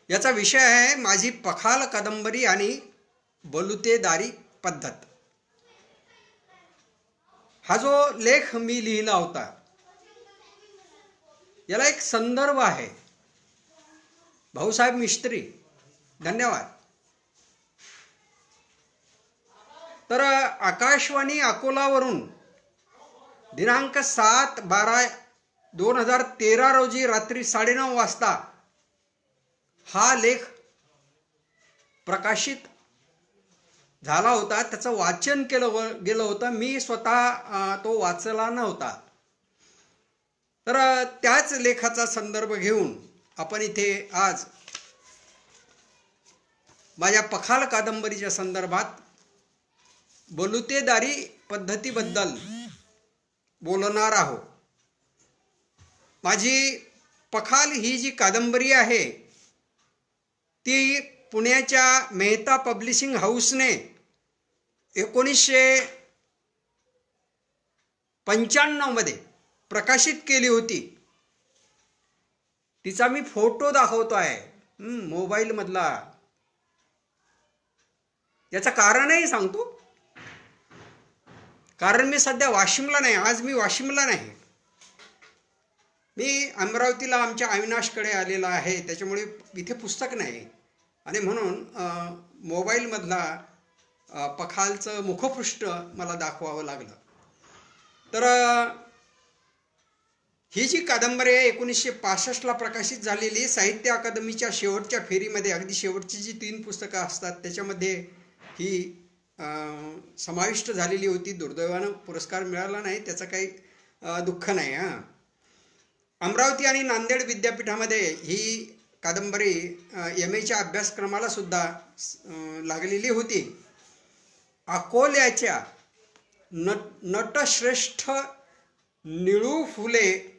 याचा विषय आहे माझी पखाल कादंबरी आणि बलुतेदारी पद्धत। हा जो लेख मी लिहिला होता याला एक संदर्भ आहे। भाऊसाहेब मिस्त्री, धन्यवाद। तर आकाशवाणी अकोलावरून दिनांक 7/12/2013 रोजी रात्री 9:30 वाजता हा लेख प्रकाशित झाला होता। त्याचं वाचन केलं गेलं होतं। मी स्वतः तो वाचला नव्हता। तर त्याच लेखाचा संदर्भ घेऊन आपण इथे आज माझ्या पखाल कादंबरीच्या संदर्भात बलुतेदारी पद्धतीबद्दल बोलणार आहोत। माझी पखाल ही जी कादंबरी आहे ती पुण्याच्या मेहता पब्लिशिंग हाऊसने 1995 मध्ये प्रकाशित केली होती। तिचा मी फोटो दाखवतो आहे मोबाईल मधला। याचं कारणही सांगतो, कारण मी सध्या वाशिमला नाही। आज मी वाशिमला नाही, मी अमरावतीला आमच्या अविनाशकडे आलेला आहे। त्याच्यामुळे इथे पुस्तक नाही आणि म्हणून मोबाईल मधला पखालचं मुखपृष्ठ मला दाखवावं लागलं। तर ही जी कादंबरी आहे 1965 ला प्रकाशित झालेली, साहित्य अकादमीच्या शेवटच्या फेरीमध्ये, अगदी शेवटची जी 3 पुस्तकं असतात त्याच्यामध्ये ही समाविष्ट झालेली होती। दुर्दैवानं पुरस्कार मिळाला नाही, त्याचं काही दुःख नाही। अमरावती आणि नांदेड विद्यापीठामध्ये ही कादंबरी MA अभ्यासक्रमाला सुद्धा लागलेली होती। अकोल्याच्या नटश्रेष्ठ निळू फुले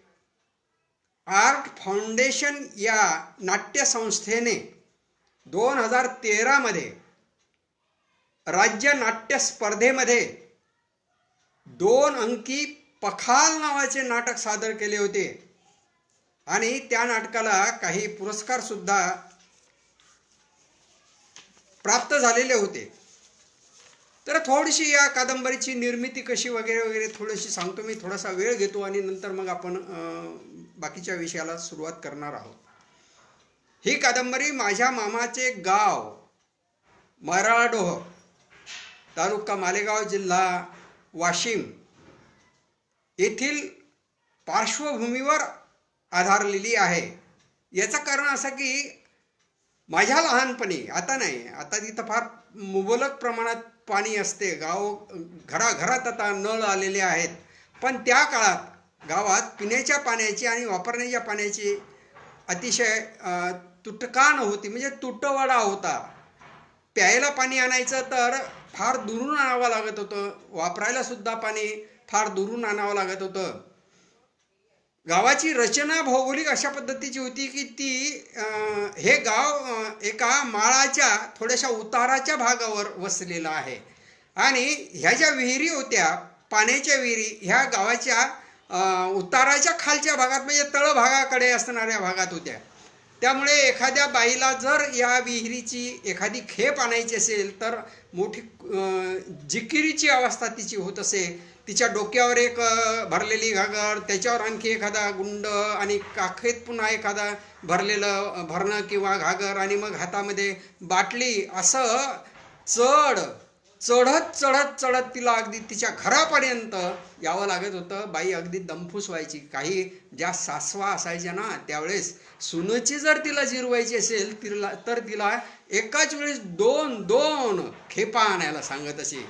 आर्ट फाउंडेशन या नाट्यसंस्थेने 2013 मध्ये राज्य नाट्य स्पर्धेमध्ये 2 अंकी पखाल नावाचे नाटक सादर केले होते आणि त्या नाटकाला काही पुरस्कार सुद्धा प्राप्त झालेले होते। तर थोडीशी या कादंबरीची निर्मिती कशी वगैरे वगैरे थोडीशी सांगतो मी। थोडासा वेळ घेतो आणि नंतर मग आपण बाकीच्या विषयाला सुरुवात करणार आहोत। ही कादंबरी माझ्या मामाचे गाव मराडोह, तालुका मालेगाव, जिल्हा वाशिम येथील पार्श्वभूमीवर आधारलेली आहे। याचं कारण असं की माझ्या लहानपणी, आता नाही, आता तिथं फार मुबलक प्रमाणात पाणी असते। घराघरात आता नळ आलेले आहेत, पण त्या काळात गावात पिण्याच्या पाण्याची आणि वापरण्याच्या पाण्याची अतिशय तुटकाण होती, म्हणजे तुटवडा होता। प्यायला पाणी आणायचं तर फार दुरून आणावं लागत होतं, वापरायला सुद्धा पाणी फार दुरून आणावं लागत होतं। गावाची रचना भौगोलिक अशा पद्धतीची होती की हे गाव एका माळाच्या थोड्याशा उताराच्या भागावर वसलेलं आहे आणि ह्या ज्या विहिरी होत्या, पाण्याच्या विहिरी, ह्या गावाच्या उताराच्या खालच्या भागात, म्हणजे तळभागाकडे असणाऱ्या भागात होत्या। त्यामुळे एखाद्या बाईला जर या विहिरीची एखादी खेप आणायची असेल तर मोठी जिकिरीची अवस्था तिची होत असे। तिच्या डोक्यावर एक भरलेली घागर, त्याच्यावर आणखी एखादा गुंड आणि काखेत पुन्हा एखादा भरणं किंवा घागर आणि मग हातामध्ये बाटली, असं चढत तिला अगदी तिच्या घरापर्यंत यावं लागत होतं। बाई अगदी दमफूस व्हायची। काही ज्या सासवा असायच्या ना त्यावेळेस, सुनची जर तिला जिरवायची असेल तर तिला एकाच वेळेस 2 खेपा आणायला सांगत असे।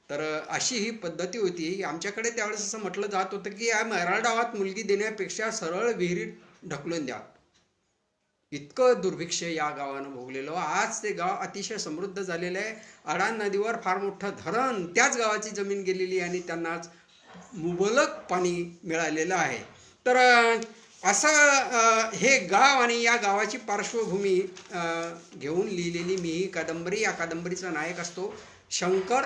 तर अशी ही पद्धती होती आमच्याकडे त्यावेळेस। असं म्हटलं जात होतं की या मराठवाड्यात मुलगी देण्यापेक्षा सरळ विहिरीत ढकलून द्या। इतकं दुर्भिक्ष या गावानं भोगलेलं। आज ते गाव अतिशय समृद्ध झालेलं आहे। अडाण नदीवर फार मोठं धरण, त्याच गावाची जमीन गेलेली आणि त्यांना मुबलक पाणी मिळालेलं आहे। तर असं हे गाव आणि या गावाची पार्श्वभूमी घेऊन लिहिलेली मी ही कादंबरी। या कादंबरीचा नायक असतो शंकर।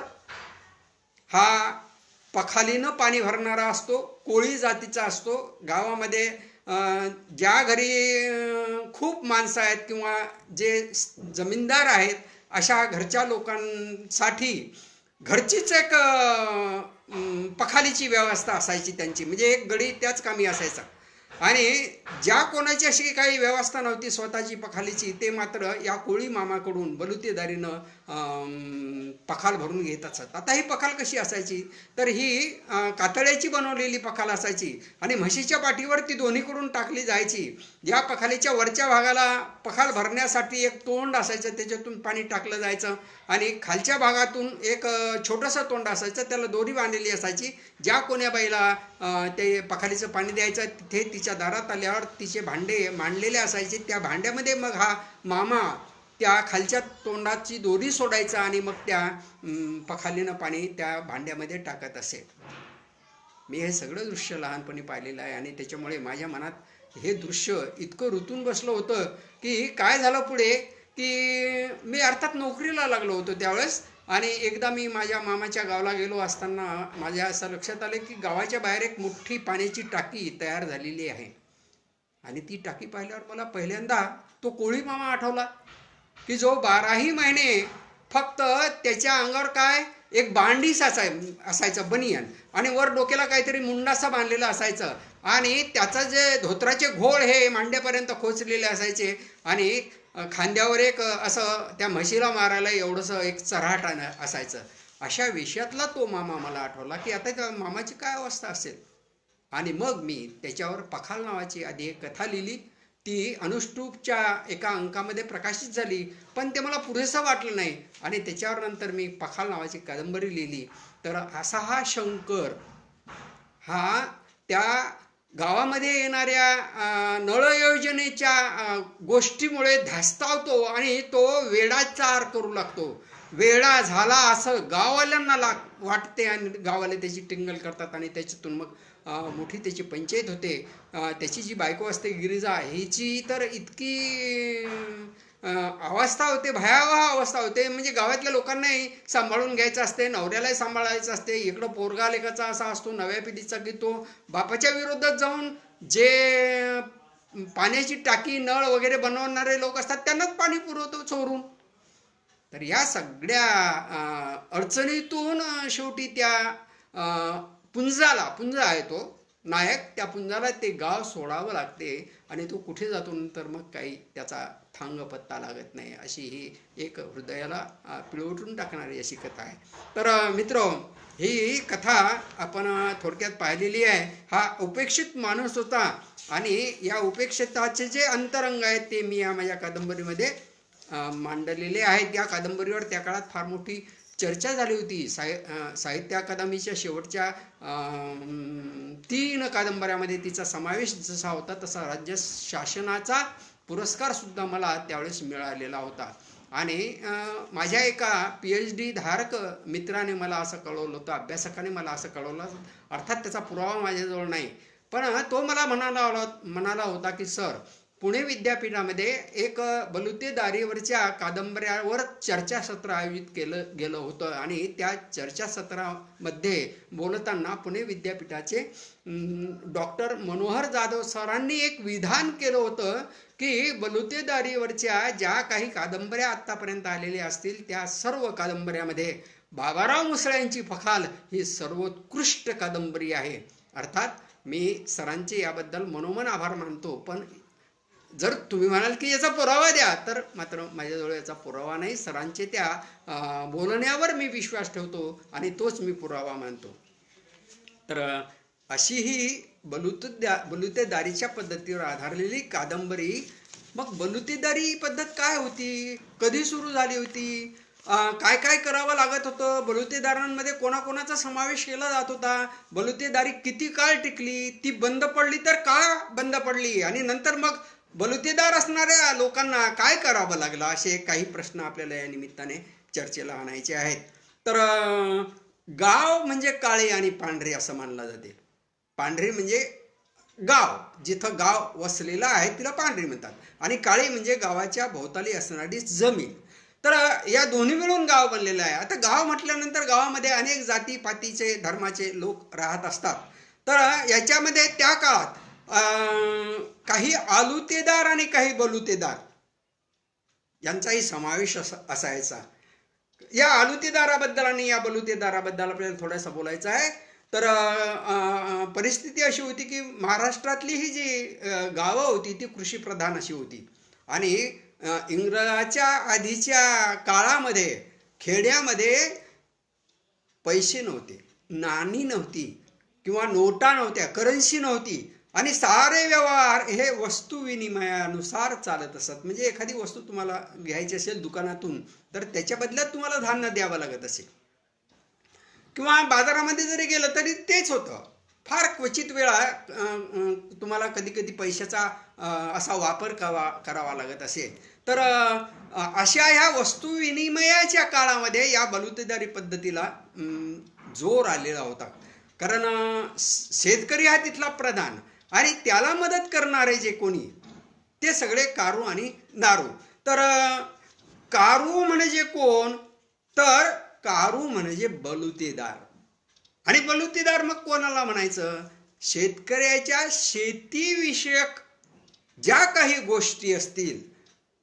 हा पखालीनं पाणी भरणारा असतो, कोळी जातीचा असतो। गावामध्ये ज्या घरी खूप माणसं आहेत किंवा जे जमीनदार आहेत अशा घरच्या लोकांसाठी घरचीच एक पखालीची व्यवस्था असायची त्यांची, म्हणजे एक गडी त्याच कामी असायचा. आणि ज्या कोणाची अशी काही व्यवस्था नव्हती स्वतःची पखालीची, ते मात्र या कोळी मामाकडून बलुतेदारीनं पखाल भरून घेत असत. आता ही पखाल कशी असायची तर ही कातळ्याची बनवलेली पखाल असायची आणि म्हशीच्या पाठीवर ती दोन्हीकडून टाकली जायची. या पखालीच्या वरच्या भागाला पखाल भरण्यासाठी एक तोंड असायचं, त्याच्यातून पाणी टाकलं जायचं आणि खालच्या भागातून एक छोटंसं तोंड असायचं, त्याला दोरी बांधलेली असायची. ज्या कोण्या बाईला ते पखालीचं पाणी द्यायचं तिथे तिच्या दारात आल्यावर तिचे भांडे मांडलेले असायचे. त्या भांड्यामध्ये मग हा मामा त्या खालच्या तोंडाची दोरी सोडायचा आणि मग त्या पखालीनं पाणी त्या भांड्यामध्ये टाकत असे. मी हे सगळं दृश्य लहानपणी पाहिलेलं आहे आणि त्याच्यामुळे माझ्या मनात हे दृश्य इतकं रुतून बसलं होतं की काय झालं पुढे की मी अर्थात नोकरीला लागलो होतो त्यावेळेस. आणि एकदा मी माझ्या मामाच्या गावाला गेलो असताना माझ्या असं लक्षात आलं की गावाच्या बाहेर एक मोठी पाण्याची टाकी तयार झालेली आहे आणि ती टाकी पाहिल्यावर मला पहिल्यांदा तो कोळी मामा आठवला की जो 12ही महिने फक्त त्याच्या अंगावर काय एक बांडीस असायचं बनियन आणि वर डोक्याला काहीतरी मुंडासा बांधलेला असायचं आणि त्याचा जे धोत्राचे घोळ हे मांड्यापर्यंत खोचलेले असायचे आणि खांद्यावर एक असं त्या म्हशीला मारायला एवढंसं एक चऱ्हाट असायचं. अशा विषयातला तो मामा मला आठवला की आता त्या मामाची काय अवस्था असेल. आणि मग मी त्याच्यावर पखाल नावाची आधी एक कथा लिहिली. ती अनुष्टुपच्या एका अंकामध्ये प्रकाशित झाली, पण ते मला पुरेसं वाटलं नाही आणि त्याच्यावर नंतर मी पखाल नावाची कादंबरी लिहिली. तर असा हा शंकर हा त्या गावामध्ये येणाऱ्या नळ योजनेच्या गोष्टीमुळे धास्तावतो आणि तो वेडाचार करू लागतो. वेडा झाला असं गाववाल्यांना वाटते आणि गाववाले त्याची टिंगल करतात आणि त्याच्यातून मग मोठी त्याची पंचायत होते. त्याची जी बायको असते गिरिजा, हिची तर इतकी अवस्था होते, भयावह अवस्था होते. म्हणजे गावातल्या लोकांनाही सांभाळून घ्यायचं असते, नवऱ्यालाही सांभाळायचं असते. इकडं पोरगा लेखाचा असा असतो नव्या पिढीचा की तो बापाच्या विरोधात जाऊन जे पाण्याची टाकी नळ वगैरे बनवणारे लोक असतात त्यांनाच पाणी पुरवतो चोरून. तर या सगळ्या अडचणीतून शेवटी त्या पुंजा आहे तो नायक, त्या पुंजाला ते गाव सोडावं लागते आणि तो कुठे जातो नंतर मग काही त्याचा थांग पत्ता लागत नाही. अशी ही एक हृदयाला पिळवटून टाकणारी अशी कथा आहे. तर मित्र, ही कथा आपण थोडक्यात पाहिलेली आहे. हा उपेक्षित माणूस होता आणि या उपेक्षिताचे जे अंतरंग आहेत ते मी या माझ्या कादंबरीमध्ये मांडलेले आहेत. या कादंबरीवर त्या काळात फार मोठी चर्चा झाली होती. साहित्य अकादमीच्या शेवटच्या 3 कादंबऱ्यामध्ये तिचा समावेश जसा होता तसा राज्य शासनाचा पुरस्कार सुद्धा मला त्यावेळेस मिळालेला होता. आणि माझ्या एका PhD धारक मित्राने मला असं कळवलं होतं, अभ्यासकाने मला असं कळवलं. अर्थात त्याचा पुरावा माझ्याजवळ नाही, पण तो मला म्हणाला होता की सर, पुणे विद्यापीठामध्ये एक बलुतेदारीवरच्या कादंबऱ्यावर चर्चासत्र आयोजित केलं गेलं होतं आणि त्या चर्चासत्रामध्ये बोलताना पुणे विद्यापीठाचे डॉक्टर मनोहर जाधव सरांनी एक विधान केलं होतं की बलुतेदारीवरच्या ज्या काही कादंबऱ्या आत्तापर्यंत आलेल्या असतील त्या सर्व कादंबऱ्यामध्ये बाबाराव मुसळ्यांची पखाल ही सर्वोत्कृष्ट कादंबरी आहे. अर्थात मी सरांचे याबद्दल मनोमन आभार मानतो, पण जर तुम्ही म्हणाल की याचा पुरावा द्या तर मात्र माझ्याजवळ याचा पुरावा नाही. सरांचे त्या बोलण्यावर मी विश्वास ठेवतो आणि तोच मी पुरावा मानतो. तर अशी ही बलुतेदारीच्या पद्धतीवर आधारलेली कादंबरी. मग बलुतेदारी पद्धत काय होती, कधी सुरू झाली होती, काय काय करावं लागत होतं, बलुतेदारांमध्ये कोणाकोणाचा समावेश केला जात होता, बलुतेदारी किती काळ टिकली, ती बंद पडली तर का बंद पडली आणि नंतर मग बलुतेदार असणाऱ्या लोकांना काय करावं लागलं, असे काही प्रश्न आपल्याला या निमित्ताने चर्चेला आणायचे आहेत. तर गाव म्हणजे काळे आणि पांढरे असं मानलं जाते. पांढरे म्हणजे गाव, जिथं गाव वसलेलं आहे तिला पांढरी म्हणतात आणि काळी म्हणजे गावाच्या भोवताली असणारी जमीन. तर या दोन्ही मिळून गाव बनलेलं आहे. आता गाव म्हटल्यानंतर गावामध्ये अनेक जातीपातीचे धर्माचे लोक राहत असतात. तर याच्यामध्ये त्या काळात काही आलुतेदार आणि काही बलुतेदार यांचाही समावेश असायचा. या आलुतेदाराबद्दल आणि या बलुतेदाराबद्दल आपल्याला थोडंसं बोलायचं आहे. तर परिस्थिती अशी होती की महाराष्ट्रातली ही जी गावं होती ती कृषीप्रधान अशी होती आणि इंग्रजाच्या आधीच्या काळामध्ये खेड्यामध्ये पैसे नव्हते, नाणी नव्हती किंवा नोटा नव्हत्या, करन्सी नव्हती आणि सारे व्यवहार हे वस्तू विनिमयानुसार चालत असत. म्हणजे एखादी वस्तू तुम्हाला घ्यायची असेल दुकानातून तर त्याच्या बदल्यात तुम्हाला धान्य द्यावं लागत असेल किंवा बाजारामध्ये जरी गेलं तरी तेच होतं. फार क्वचित वेळा तुम्हाला कधी कधी पैशाचा असा वापर करावा लागत असेल. तर अशा ह्या वस्तू विनिमयाच्या काळामध्ये या बलुतेदारी पद्धतीला जोर आलेला होता. कारण शेतकरी हा तिथला प्रधान आणि त्याला मदत करणारे जे कोणी ते सगळे कारू आणि नारू. तर कारू म्हणजे कोण, तर कारू म्हणजे बलुतेदार. आणि बलुतेदार मग कोणाला म्हणायचं, शेतकऱ्याच्या शेतीविषयक ज्या काही गोष्टी असतील,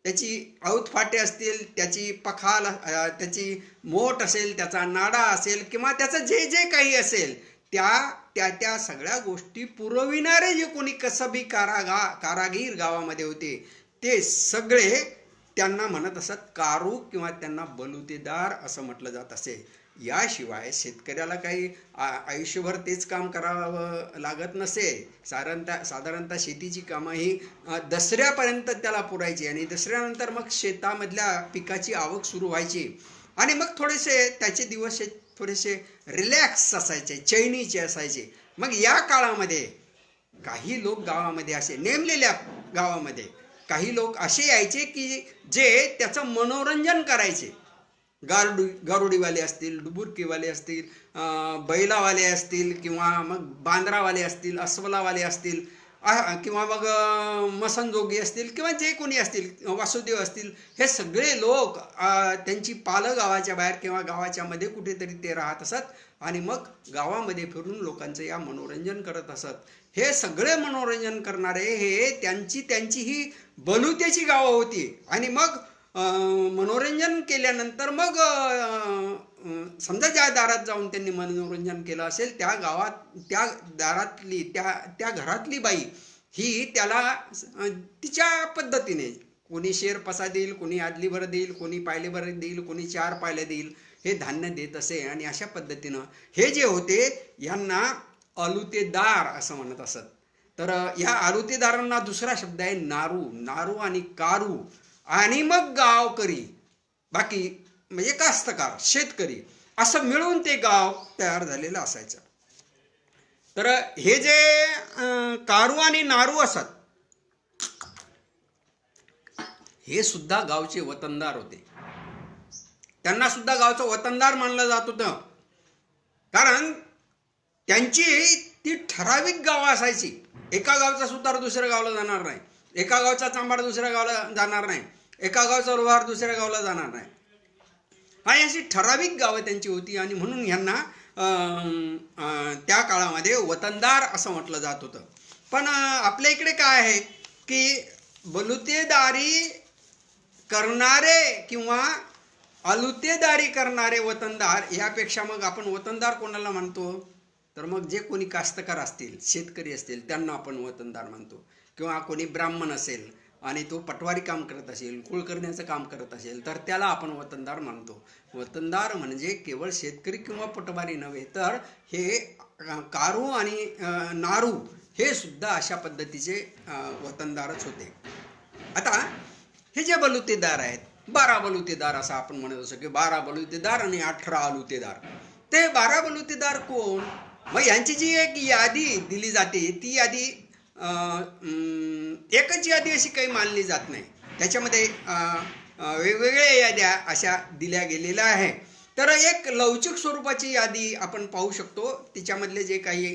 त्याची औतफाटे असतील, त्याची पखाल, त्याची मोठ असेल, त्याचा नाडा असेल किंवा त्याचं जे जे काही असेल त्या सगळ्या गोष्टी पुरविणारे जे कोणी कसबी कारागीर गावामध्ये होते ते सगळे त्यांना म्हणत असत कारू किंवा त्यांना बलुतेदार असं म्हटलं जात असे. याशिवाय शेतकऱ्याला काही आयुष्यभर तेच काम करावं लागत नसे. साधारणतः शेतीची कामं ही दसऱ्यापर्यंत त्याला पुरायची आणि दसऱ्यानंतर मग शेतामधल्या पिकाची आवक सुरू व्हायची आणि मग थोडेसे त्याचे दिवस थोडेसे रिलॅक्स असायचे, चैनीचे असायचे. मग या काळामध्ये काही लोक गावामध्ये असे, नेमलेल्या गावामध्ये काही लोक असे यायचे की जे त्याचं मनोरंजन करायचे. गारुडीवाले असतील, डुबुरकीवाले असतील, बैलावाले असतील किंवा मग बांद्रावाले असतील, अस्वलावाले असतील किंवा मग मसनजोगी असतील किंवा जे कोणी असतील, वासुदेव असतील, हे सगळे लोक त्यांची पालं गावाच्या बाहेर किंवा गावाच्या मध्ये कुठेतरी ते राहत असत आणि मग गावामध्ये फिरून लोकांचं या मनोरंजन करत असत. हे सगळे मनोरंजन करणारे हे त्यांची ही बलुतेची गावं होती. आणि मग मनोरंजन केल्यानंतर मग समजा ज्या दारात जाऊन त्यांनी मनोरंजन केलं असेल त्या गावात त्या दारातली त्या घरातली बाई ही त्याला तिच्या पद्धतीने कोणी शेर पसा देईल, कोणी आदलीभर देईल, कोणी पायलेभर देईल, कोणी 4 पायले देईल, हे धान्य देत असे. आणि अशा पद्धतीनं हे जे होते यांना आलुतेदार असं म्हणत असत. तर या आलुतेदारांना दुसरा शब्द आहे नारू आणि कारू आणि मग गावकरी, बाकी म्हणजे कास्तकार, शेतकरी, असं मिळून ते गाव तयार झालेलं असायचं. तर हे जे कारू आणि नारू असत हे सुद्धा गावचे वतनदार होते. त्यांना सुद्धा गावचं वतनदार मानलं जात होतं. कारण त्यांची ती ठराविक गावं असायची. एका गावचा सुतार दुसऱ्या गावाला जाणार नाही, एका गावचा चांभार दुसऱ्या गावाला जाणार नाही, एका गावचा लोहार दुसऱ्या गावाला जाणार नाही. आणि अशी ठराविक गावं त्यांची होती आणि म्हणून ह्यांना त्या काळामध्ये वतनदार असं म्हटलं जात होतं. पण आपल्या इकडे काय आहे की बलुतेदारी करणारे किंवा आलुतेदारी करणारे वतनदार यापेक्षा मग आपण वतनदार कोणाला म्हणतो, तर मग जे कोणी कास्तकार असतील, शेतकरी असतील त्यांना आपण वतनदार म्हणतो. किंवा कोणी ब्राह्मण असेल आणि तो पटवारी काम करत असेल, कुळ करण्याचं काम करत असेल तर त्याला आपण वतनदार म्हणतो. वतनदार म्हणजे केवळ शेतकरी किंवा पटवारी नव्हे, तर हे कारू आणि नारू हे सुद्धा अशा पद्धतीचे वतनदारच होते. आता हे जे बलुतेदार आहेत, 12 बलुतेदार असं आपण म्हणत असतो की 12 बलुतेदार आणि 18 आलुतेदार. ते 12 बलुतेदार कोण, मग यांची जी एक यादी दिली जाते ती यादी एकच यादी अशी काही मानली जात नाही. त्याच्यामध्ये वेगवेगळ्या याद्या अशा दिल्या गेलेल्या आहे. तर एक लवचिक स्वरूपाची यादी आपण पाहू शकतो. तिच्यामधले जे काही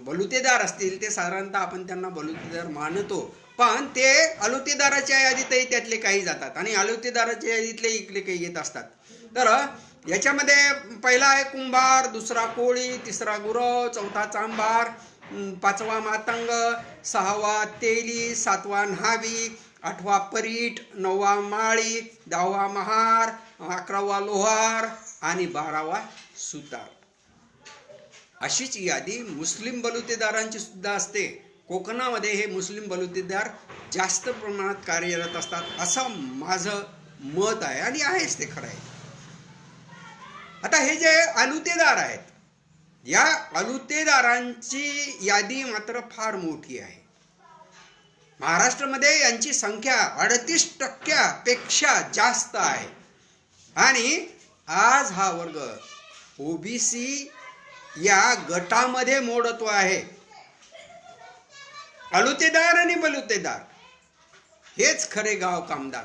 बलुतेदार असतील ते साधारणतः आपण त्यांना बलुतेदार मानतो, पण ते आलुतेदाराच्या यादीतही त्यातले काही जातात आणि आलुतेदाराच्या यादीतले इकडे काही येत असतात. तर याच्यामध्ये पहिला आहे कुंभार, दुसरा कोळी, तिसरा गुरव, चौथा चांभार, 5वा मातंग, 6वा तेली, 7वा न्हावी, 8वा परीट, 9वा माळी, 10वा महार, 11वा लोहार आणि 12वा सुतार. अशीच यादी मुस्लिम बलुतेदारांची सुद्धा असते. कोकणामध्ये हे मुस्लिम बलुतेदार जास्त प्रमाणात कार्यरत असतात असं माझं मत आहे आणि आहेच ते खरं आहे. आता हे जे अलुतेदार आहेत, या अलुतेदारांची यादी मात्र फार मोठी आहे. महाराष्ट्रामध्ये यांची संख्या 38% जास्त आहे आणि आज हा वर्ग ओबीसी या गटामध्ये मोडतो आहे. अलुतेदार आणि बलुतेदार हेच खरे गाव कामदार.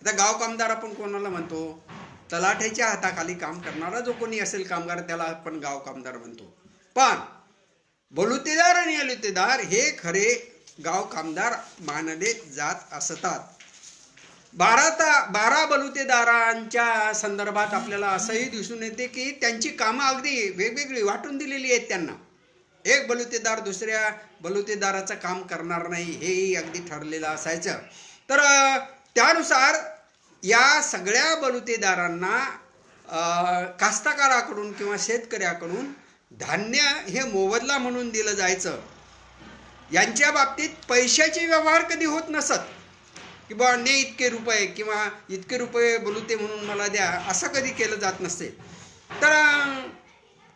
आता गाव कामदार आपण कोणाला म्हणतो? तलाठ्याच्या हाताखाली काम करणारा जो कोणी असेल कामगार त्याला आपण गाव कामदार म्हणतो. पण बलुतेदार आणि अलुतेदार हे खरे गाव कामदार मानले जात असतात. 12 बलुतेदारांच्या संदर्भात आपल्याला असंही दिसून येते की त्यांची कामं अगदी वेगवेगळी वाटून दिलेली आहेत त्यांना. एक बलुतेदार दुसऱ्या बलुतेदाराचं काम करणार नाही हेही अगदी ठरलेलं असायचं. तर त्यानुसार या सगळ्या बलुतेदारांना कास्तकाराकडून किंवा शेतकऱ्याकडून धान्य हे मोबदला म्हणून दिलं जायचं. यांच्या बाबतीत पैशाचे व्यवहार कधी होत नसत की बा ने इतके रुपये किंवा इतके रुपये बलुते म्हणून मला द्या, असं कधी केलं जात नसते. तर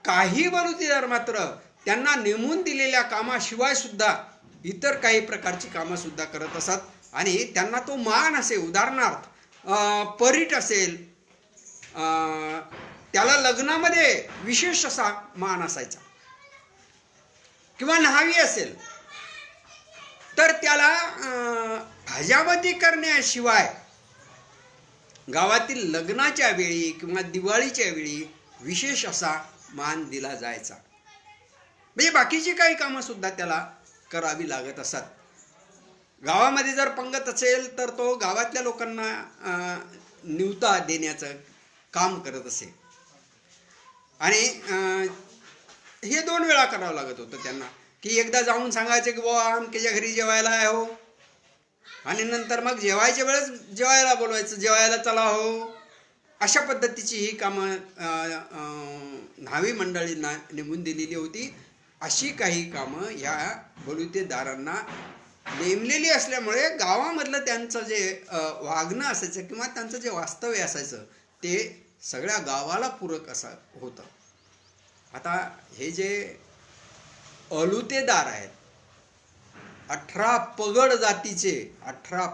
काही बलुतेदार मात्र त्यांना नेमून दिलेल्या कामाशिवाय सुद्धा इतर काही प्रकारची कामं सुद्धा करत असत आणि त्यांना तो मान असे. उदाहरणार्थ परीट असेल, त्याला लग्नामध्ये विशेष असा मान असायचा, किंवा न्हावी असेल तर त्याला हजामती करण्याशिवाय गावातील लग्नाच्या वेळी किंवा दिवाळीच्या वेळी विशेष असा मान दिला जायचा. म्हणजे बाकीची काही कामं सुद्धा त्याला करावी लागत असत. गावामध्ये जर पंगत असेल तर तो गावातल्या लोकांना निवता देण्याचं काम करत असे आणि हे 2 वेळा करावं लागत होतं त्यांना. की एकदा जाऊन सांगायचं की बुवा आमच्या घरी जेवायला आहे हो, आणि नंतर मग जेवायच्या वेळेस जेवायला बोलवायचं, जेवायला चला हो. अशा पद्धतीची ही कामं न्हावी मंडळींना नेमून दिलेली होती. अशी काही कामं या बलुतेदारांना नेमलेली असल्यामुळे गावामधलं त्यांचं जे वागणं असायचं किंवा त्यांचं जे वास्तव्य असायचं ते सगळ्या गावाला पूरक असं होतं. आता हे जे अलुतेदार आहेत 18 पगड जातीचे, 18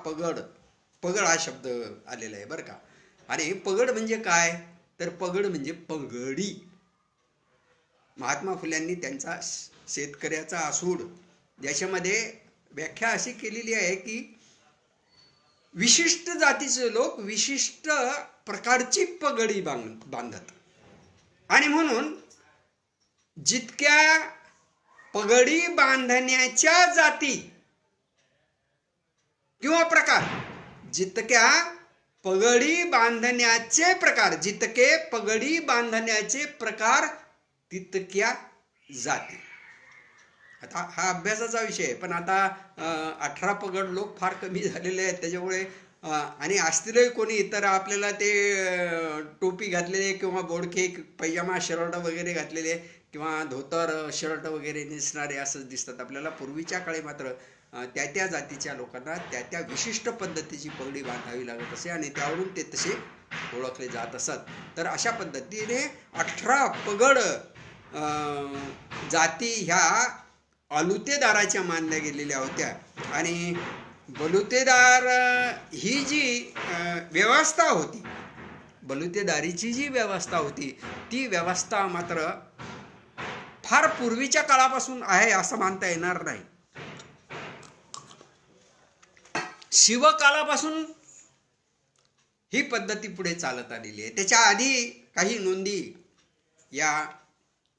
पगड हा शब्द आलेला आहे बरं का. आणि पगड म्हणजे काय? तर पगड म्हणजे पगडी. महात्मा फुल्यांनी त्यांचा शेतकऱ्याचा आसूड ज्याच्यामध्ये व्याख्या अशी केलेली आहे की विशिष्ट जातीचे लोक विशिष्ट प्रकारची पगडी बांधत आणि म्हणून जितक्या पगडी बांधण्याच्या जाती किंवा प्रकार, जितक्या पगडी बांधण्याचे प्रकार, जितके पगडी बांधण्याचे प्रकार तितक्या जाती. आता हा अभ्यासाचा विषय आहे, पण आता 18 पगड लोक फार कमी झालेले आहेत त्याच्यामुळे आणि असतीलही कोणी तर आपल्याला ते टोपी घातलेले किंवा बोडके पैजामा शर्ट वगैरे घातलेले किंवा धोतर शर्ट वगैरे नेसणारे असंच दिसतात आपल्याला. पूर्वीच्या काळी मात्र त्या जातीच्या लोकांना त्या विशिष्ट पद्धतीची पगडी बांधावी लागत असे आणि त्यावरून ते तसे ओळखले जात असत. तर अशा पद्धतीने 18 पगड जाती ह्या अलुतेदाराच्या मानल्या गेलेल्या होत्या. आणि बलुतेदार ही जी व्यवस्था होती, बलुतेदारीची जी व्यवस्था होती ती व्यवस्था मात्र फार पूर्वीच्या काळापासून आहे असं मानता येणार नाही. शिवकालापासून ही पद्धती पुढे चालत आलेली आहे. त्याच्या आधी काही नोंदी या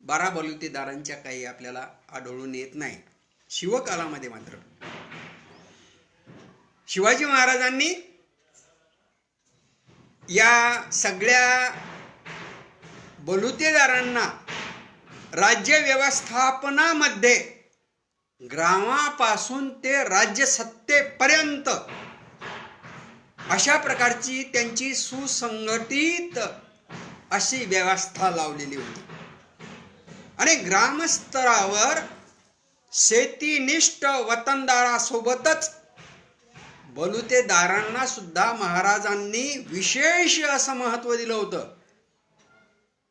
12 बलुतेदारांच्या काही आपल्याला आढळून येत नाही. शिवकालामध्ये मात्र शिवाजी महाराजांनी या सगळ्या बलुतेदारांना राज्य व्यवस्थापनामध्ये ग्रामापासून ते राज्य सत्तेपर्यंत अशा प्रकारची त्यांची सुसंघटित अशी व्यवस्था लावलेली होती आणि ग्रामस्तरावर शेतीनिष्ठ वतनदारासोबतच बलुतेदारांना सुद्धा महाराजांनी विशेष असं महत्व दिलं होतं.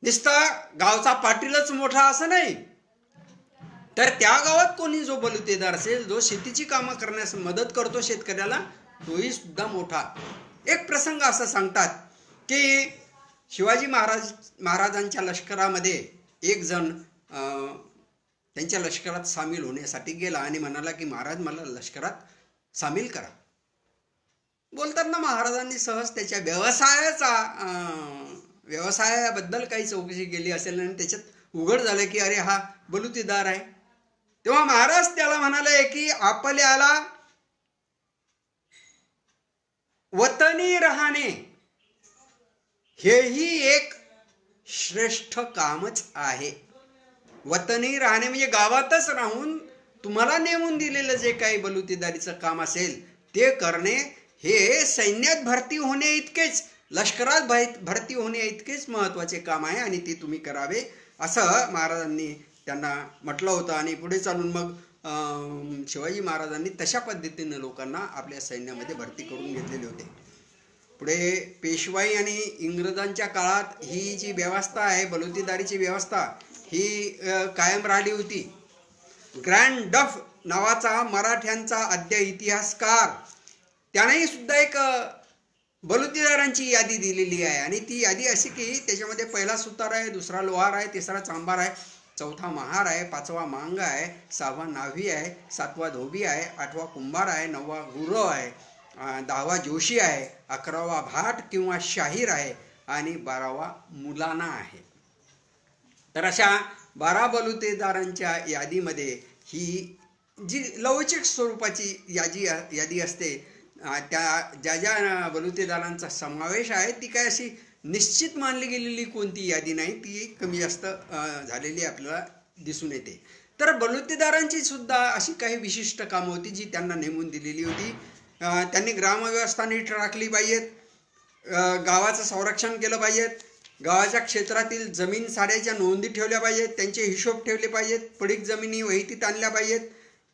नुसता गावचा पाटीलच मोठा असं नाही, तर त्या गावात कोणी जो बलुतेदार असेल, जो शेतीची कामं करण्यास मदत करतो शेतकऱ्याला, तोही सुद्धा मोठा. एक प्रसंग असं सांगतात की शिवाजी महाराजांच्या लष्करामध्ये एक जण त्यांच्या लष्करात सामील होण्यासाठी गेला आणि म्हणाला की महाराज मला लष्करात सामील करा. बोलताना महाराजांनी सहज त्याच्या व्यवसायाबद्दल काही चौकशी केली असेल आणि त्याच्यात उघड झालं की अरे हा बलुतेदार आहे. तेव्हा महाराज त्याला म्हणाले की आपल्याला वतनी राहणे हेही एक श्रेष्ठ कामच आहे. वतनी राहणे म्हणजे गावातच राहून तुम्हाला नेमून दिलेलं जे काही बलुतेदारीचं काम असेल ते करणे हे सैन्यात भरती होणे इतकेच, लष्करात भरती होणे इतकेच महत्त्वाचे काम आहे आणि ते तुम्ही करावे असं महाराजांनी त्यांना म्हटलं होतं. आणि पुढे चालून मग शिवाजी महाराजांनी तशा पद्धतीने लोकांना आपल्या सैन्यामध्ये भरती करून घेतलेले होते. पुढे पेशवाई आणि इंग्रजांच्या काळात ही जी व्यवस्था आहे, बलुतेदारीची व्यवस्था ही कायम राहिली होती. ग्रँड डफ नावाचा मराठ्यांचा आद्य इतिहासकार त्यानेही सुद्धा एक बलुतेदारांची यादी दिलेली आहे आणि ती यादी अशी की त्याच्यामध्ये पहिला सुतार आहे, दुसरा लोहार आहे, तिसरा चांभार आहे, चौथा महार आहे, पाचवा मांग आहे, सहावा नाव्ही आहे, सातवा धोबी आहे, आठवा कुंभार आहे, नववा गुरव आहे, 10वा जोशी आहे, 11वा भाट किंवा शाहीर आहे आणि 12वा मुलाना आहे. तर अशा 12 बलुतेदारांच्या यादीमध्ये ही जी लवचिक स्वरूपाची यादी असते, त्या ज्या बलुतेदारांचा समावेश आहे ती काय अशी निश्चित मानली गेलेली कोणती यादी नाही, ती कमी जास्त झालेली आपल्याला दिसून येते. तर बलुतेदारांची सुद्धा अशी काही विशिष्ट कामं होती जी त्यांना नेमून दिलेली होती. त्यांनी ग्रामव्यवस्था नीट राखली पाहिजेत, गावाचं संरक्षण केलं पाहिजेत, गावाच्या क्षेत्रातील जमीन साऱ्याच्या नोंदी ठेवल्या पाहिजेत, त्यांचे हिशोब ठेवले पाहिजेत, पडीक जमिनी वहीतीत आणल्या पाहिजेत.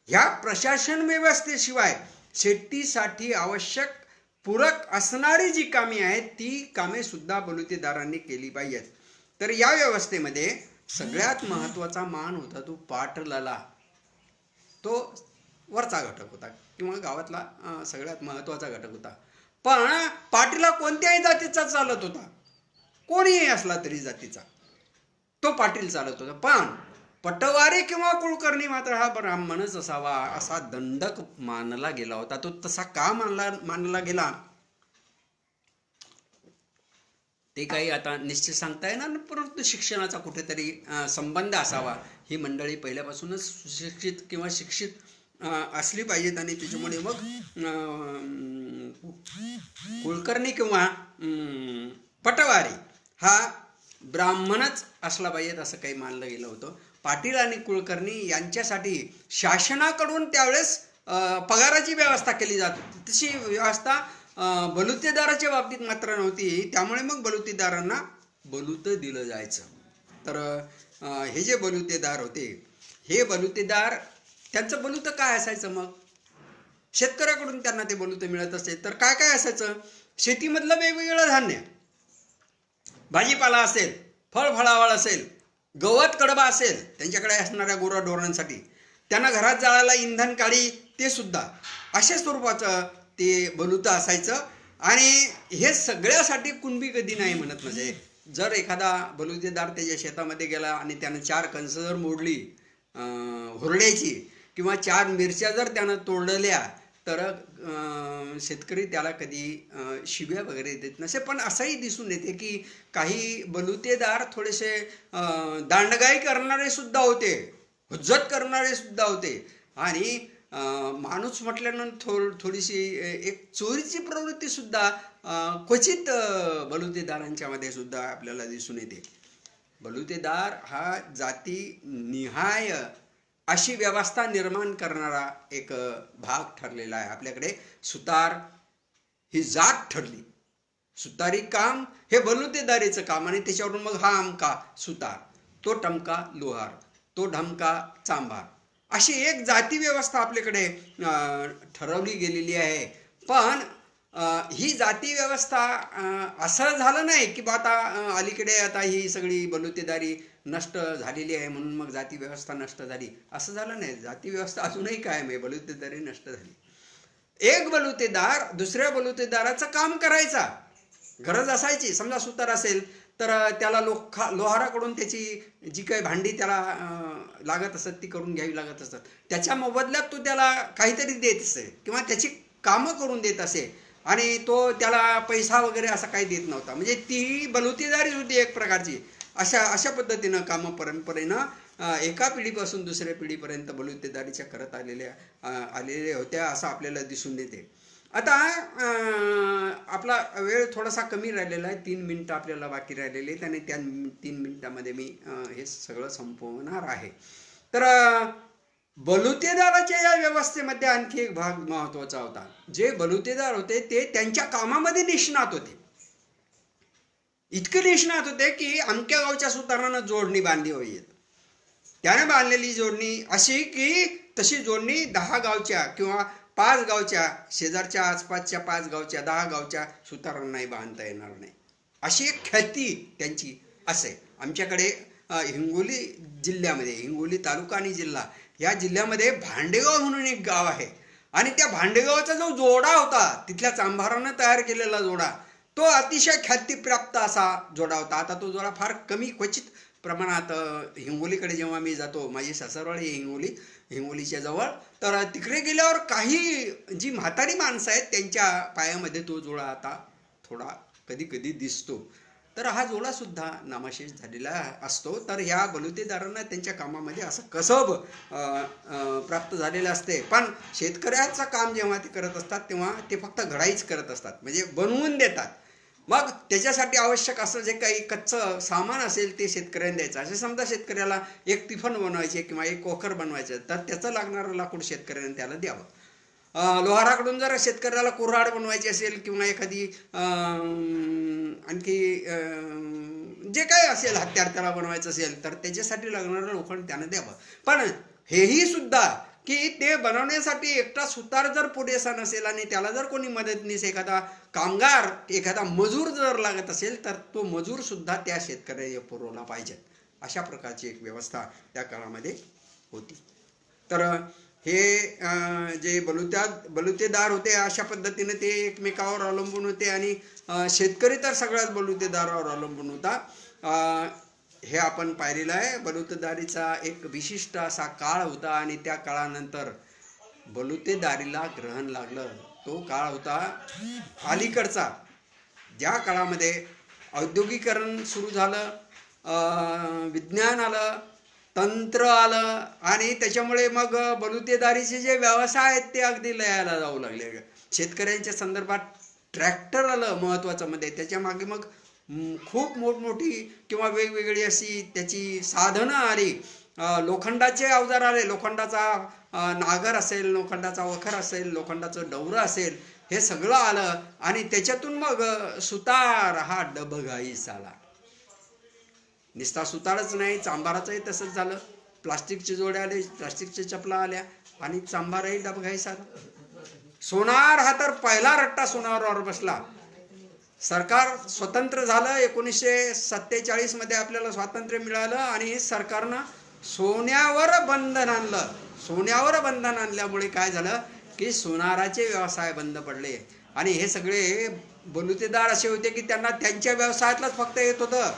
ह्या प्रशासन व्यवस्थेशिवाय शेतीसाठी आवश्यक पूरक असणारी जी कामे आहेत ती कामे सुद्धा बलुतेदारांनी केली पाहिजेत. तर या व्यवस्थेमध्ये सगळ्यात महत्त्वाचा मान होता तो पाटलाला. तो वरचा घटक होता किंवा गावातला सगळ्यात महत्त्वाचा घटक होता. पण पाटीला कोणत्याही जातीचा चालत होता, कोणीही असला तरी जातीचा तो पाटील चालत होता. पण पटवारी किंवा कुलकर्णी मात्र हा ब्राह्मणच असावा असा दंडक मानला गेला होता. तो तसा का मानला गेला ते काही आता निश्चित सांगता येणार, परंतु शिक्षणाचा कुठेतरी संबंध असावा. ही मंडळी पहिल्यापासूनच सुशिक्षित किंवा शिक्षित असली पाहिजेत आणि त्याच्यामुळे मग कुलकर्णी किंवा पटवारी हा ब्राह्मणच असला पाहिजेत असं काही मानलं गेलं होतं. पाटील आणि कुलकर्णी यांच्यासाठी शासनाकडून त्यावेळेस पगाराची व्यवस्था केली जात होती. तशी व्यवस्था बलुतेदाराच्या बाबतीत मात्र नव्हती. त्यामुळे मग बलुतेदारांना बलुत दिलं जायचं. तर हे जे बलुतेदार होते, हे बलुतेदार त्यांचं बलुत काय असायचं? मग शेतकऱ्याकडून त्यांना ते बलुत मिळत असेल तर काय काय असायचं? शेतीमधलं वेगवेगळं धान्य, भाजीपाला असेल, फळफळावळ असेल, गवत कडबा असेल, त्यांच्याकडे असणाऱ्या गुराढोरांसाठी, त्यांना घरात जाळायला इंधन काडी ते सुद्धा अशा स्वरूपाचं ते बलुत असायचं. आणि हे सगळ्यासाठी कुणबी कधी नाही म्हणत. म्हणजे जर एखादा बलुतेदार त्याच्या शेतामध्ये गेला आणि त्यानं 4 कणस जर मोडली हुरड्याची किंवा 4 मिरच्या जर त्यानं तोडल्या तर शेतकरी त्याला कधी शिव्या वगैरे देत नसे. पण असंही दिसून येते की काही बलुतेदार थोडेसे दांडगाई करणारे सुद्धा होते, हुज्जत करणारे सुद्धा होते आणि माणूस म्हटल्यानंतर थोडीशी एक चोरीची प्रवृत्ती सुद्धा क्वचित बलुतेदारांच्या मध्ये सुद्धा आपल्याला दिसून येते. बलुतेदार हा जाती निहाय अशी व्यवस्था निर्माण करणारा एक भाग ठरलेला आहे. आपल्याकडे सुतार ही जात ठरली. सुतारी काम हे बलुतेदारीचं काम, आणि त्याच्यावरून मग हा अमका सुतार, तो टमका लोहार, तो ढमका चांभार, अशी एक जाती व्यवस्था आपल्याकडे ठरवली गेलेली आहे. पण ही जाती व्यवस्था असं झालं नाही की बा आता अलीकडे आता ही सगळी बलुतेदारी नष्ट झालेली आहे म्हणून मग जाती व्यवस्था नष्ट झाली, असं झालं नाही. जाती व्यवस्था अजूनही कायम आहे, बलुतेदारी नष्ट झाली. एक बलुतेदार दुसऱ्या बलुतेदाराचं काम करायचा, गरज असायची. समजा सुतार असेल तर त्याला लोहाराकडून त्याची जी काही भांडी त्याला लागत असत ती करून घ्यावी लागत असतात. त्याच्या मोबदल्यात तो त्याला काहीतरी देत असे किंवा त्याची कामं करून देत असे, आणि तो त्याला पैसा वगैरे असा काही देत नव्हता. म्हणजे ती बलुतेदारीच होती एक प्रकारची. अशा पद्धतीनं कामं परंपरेनं एका पिढीपासून दुसऱ्या पिढीपर्यंत बलुतेदारीच्या करत आलेल्या होत्या, असं आपल्याला दिसून येते. आता आपला वेळ थोडासा कमी राहिलेला आहे, 3 मिनिटं आपल्याला बाकी राहिलेले आहेत, आणि त्या 3 मिनिटामध्ये मी हे सगळं संपवणार आहे. तर बलुतेदाराच्या या व्यवस्थेमध्ये आणखी एक भाग महत्वाचा होता. जे बलुतेदार होते ते त्यांच्या कामामध्ये निष्णात होते. इतके निष्णात होते की अमक्या गावच्या सुतारानं जोडणी बांधली होई, त्याने बांधलेली जोडणी अशी की तशी जोडणी 10 गावच्या किंवा 5 गावच्या, शेजारच्या आसपासच्या 5 गावच्या 10 गावच्या सुतारांनाही बांधता येणार नाही, अशी एक ख्याती त्यांची असे. आमच्याकडे हिंगोली जिल्ह्यामध्ये, हिंगोली तालुका आणि जिल्हा, या जिल्ह्यामध्ये भांडेगाव म्हणून एक गाव आहे, आणि त्या भांडेगावचा जो जोडा होता, तिथल्या चांभारानं तयार केलेला जोडा, तो अतिशय ख्यातीप्राप्त असा जोडा होता. आता तो जोडा फार कमी क्वचित प्रमाणात हिंगोलीकडे जेव्हा मी जातो, माझी सासरवाडी हिंगोलीच्या जवळ, तर तिकडे गेल्यावर काही जी म्हातारी माणसं आहेत त्यांच्या पायामध्ये तो जोडा आता थोडा कधी कधी दिसतो. तर हा जोडा सुद्धा नामशेष झालेला असतो. तर ह्या बलुतेदारांना त्यांच्या कामामध्ये असं कसब प्राप्त झालेलं असते. पण शेतकऱ्याचं काम जेव्हा ते करत असतात तेव्हा ते फक्त घडाईच करत असतात, म्हणजे बनवून देतात. मग त्याच्यासाठी आवश्यक असं जे काही कच्चं सामान असेल ते शेतकऱ्यांना द्यायचं. असे समजा शेतकऱ्याला एक टिफन बनवायचे किंवा एक कोकर बनवायचं, तर त्याचं लागणारं लाकूड शेतकऱ्याने त्याला द्यावं. लोहाराकडून जर शेतकऱ्याला कुऱ्हाड बनवायची असेल किंवा एखादी आणखी जे काही असेल हत्यार त्याला बनवायचं असेल, तर त्याच्यासाठी लागणारं लोखंड त्यानं द्यावं. पण हेही सुद्धा की ते बनवण्यासाठी एकटा सुतार जर पुरेसा नसेल आणि त्याला जर कोणी मदतनीस एखादा कामगार, एखादा मजूर जर लागत असेल, तर तो मजूर सुद्धा त्या शेतकऱ्याला पुरवला पाहिजे. अशा प्रकारची एक व्यवस्था त्या काळामध्ये होती. तर हे जे बलुतेदार होते अशा पद्धतीने ते एकमेकावर अवलंबून होते, आणि शेतकरी तर सगळ्याच बलुतेदारावर अवलंबून होता. हे आपण पाहिलेलं आहे. बलुतेदारीचा एक विशिष्ट असा काळ होता, आणि त्या काळानंतर बलुतेदारीला ग्रहण लागलं. तो काळ होता अलीकडचा, ज्या काळामध्ये औद्योगिकरण सुरू झालं, विज्ञान आलं, तंत्र आलं, आणि त्याच्यामुळे मग बलुतेदारीचे जे व्यवसाय आहेत ते अगदी लयाला जाऊ लागले. शेतकऱ्यांच्या संदर्भात ट्रॅक्टर आलं महत्त्वाचं मध्ये, त्याच्या मागे मग खूप मोठमोठी किंवा वेगवेगळी अशी त्याची साधनं आली. लोखंडाचे अवजार आले, लोखंडाचा नागर असेल, लोखंडाचा वखर असेल, लोखंडाचं डवरं असेल, हे सगळं आलं, आणि त्याच्यातून मग सुतार हा डबघाईस आला. निस्ता सुतारच नाही, चांभाराचंही तसंच झालं. प्लास्टिकचे जोडे आले, प्लास्टिकच्या चपला आल्या, आणि चांभारही डबघाईस आला. सोनार हा तर पहिला रट्टा सोनारावर बसला. सरकार स्वतंत्र झालं, 1947 मध्ये आपल्याला स्वातंत्र्य मिळालं, आणि सरकारनं सोन्यावर बंधन आणलं. सोन्यावर बंधन आणल्यामुळे काय झालं की सोनाराचे व्यवसाय बंद पडले, आणि हे सगळे बलुतेदार असे होते की त्यांना त्यांच्या व्यवसायातलंच फक्त येत होतं,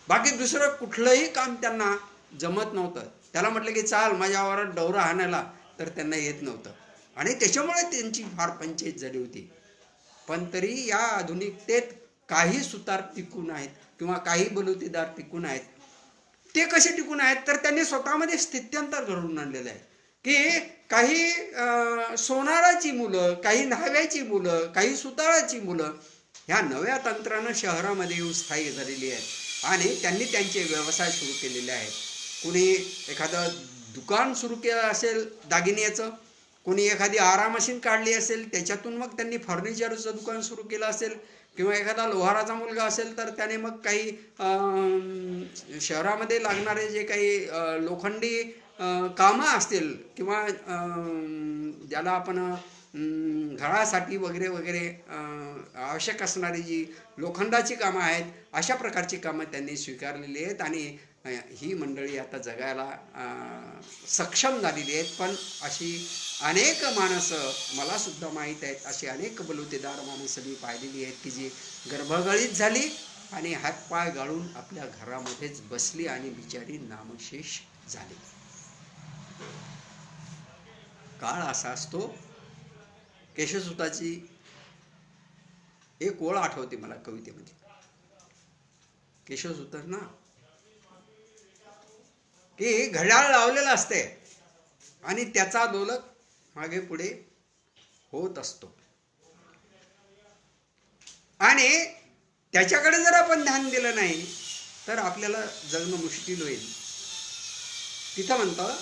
बाकी दुसरं कुठलंही काम त्यांना जमत नव्हतं. त्याला म्हटलं की चाल माझ्यावर डवरा हाणायला, तर त्यांना येत नव्हतं, आणि त्याच्यामुळे त्यांची फार पंचायत झाली होती. पण तरी या आधुनिकतेत काही सुतार टिकून आहेत किंवा काही बलुतेदार टिकून आहेत. ते कसे टिकून आहेत, तर त्यांनी स्वतःमध्ये स्थित्यंतर घडवून आणलेलं आहे की काही सोनाराची मुलं, काही न्हाव्याची मुलं, काही सुताराची मुलं ह्या नव्या तंत्रानं शहरामध्ये येऊन स्थायिक झालेली आहेत. आणि त्यांनी त्यांचे व्यवसाय सुरू केलेले आहेत. कुणी एखादं दुकान सुरू केलं असेल दागिन्याचं, कोणी एखादी आरा मशीन काढली असेल, त्याच्यातून मग त्यांनी फर्निचरचं दुकान सुरू केलं असेल, किंवा एखादा लोहाराचा मुलगा असेल तर त्याने मग काही शहरामध्ये लागणारे जे काही लोखंडी कामं असतील, किंवा ज्याला आपण घरासाठी वगैरे वगैरे आवश्यक असणारी जी लोखंडाची कामं आहेत, अशा प्रकारची कामं त्यांनी स्वीकारलेली आहेत. आणि ही मंडळी आता जगायला सक्षम झालेली आहेत. पण अशी अनेक माणसं मला सुद्धा माहीत आहेत, अशी अनेक बलुतेदार माणसं मी पाहिलेली आहेत की जी गर्भगळीत झाली आणि हातपाय गाळून आपल्या घरामध्येच बसली आणि बिचारी नामशेष झाली. काळ असा असतो. केशवसुताची एक ओळ आठवते मला कवितेमध्ये. केशवसुत ना की घड्याळ लावलेलं असते आणि त्याचा दोलक मागे पुढे होत असतो, आणि त्याच्याकडे जर आपण ध्यान दिलं नाही तर आपल्याला जगणं मुश्किल होईल. तिथं म्हणतं,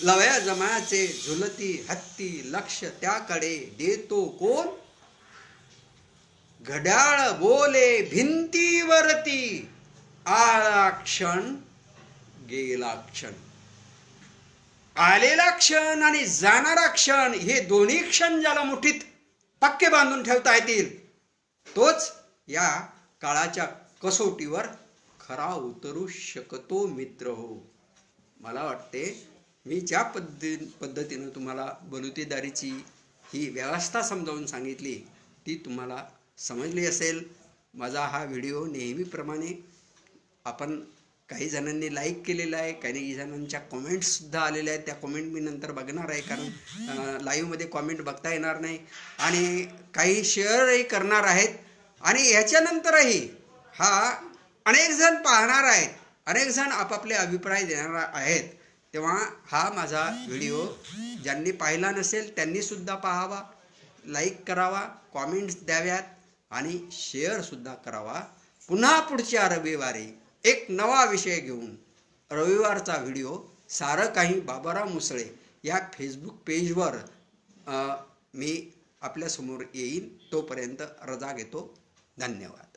लवया जमाचे झुलती हत्ती लक्ष त्याकडे देतो कोण, घड्याळ बोले भिंतीवरती आला क्षण गेला क्षण. आलेला क्षण आणि जाणारा क्षण हे दोन्ही क्षण ज्याला मुठीत पक्के बांधून ठेवता येतील, तोच या काळाच्या कसोटीवर खरा उतरू शकतो मित्र हो. मला वाटते मी ज्या पद्धतीनं तुम्हाला बलुतेदारीची ही व्यवस्था समजावून सांगितली ती तुम्हाला समजली असेल. माझा हा व्हिडिओ नेहमीप्रमाणे आपण काही जणांनी लाईक केलेला आहे, काही जणांच्या कॉमेंट्ससुद्धा आलेल्या आहेत. त्या कॉमेंट मी नंतर बघणार आहे, कारण लाईव्हमध्ये कॉमेंट बघता येणार नाही. आणि काही शेअरही करणार आहेत. आणि याच्यानंतरही हा अनेक जण पाहणार आहेत, अनेक जण आपापले अभिप्राय देणार आहेत. तेव्हा हा माझा व्हिडिओ ज्यांनी पाहिला नसेल त्यांनीसुद्धा पाहावा, लाईक करावा, कॉमेंट्स द्याव्यात आणि शेअरसुद्धा करावा. पुन्हा पुढच्या रविवारी एक नवा विषय घेऊन रविवारचा व्हिडिओ सारं काही बाबाराव मुसळे या फेसबुक पेजवर मी आपल्यासमोर येईन. तोपर्यंत रजा घेतो. धन्यवाद.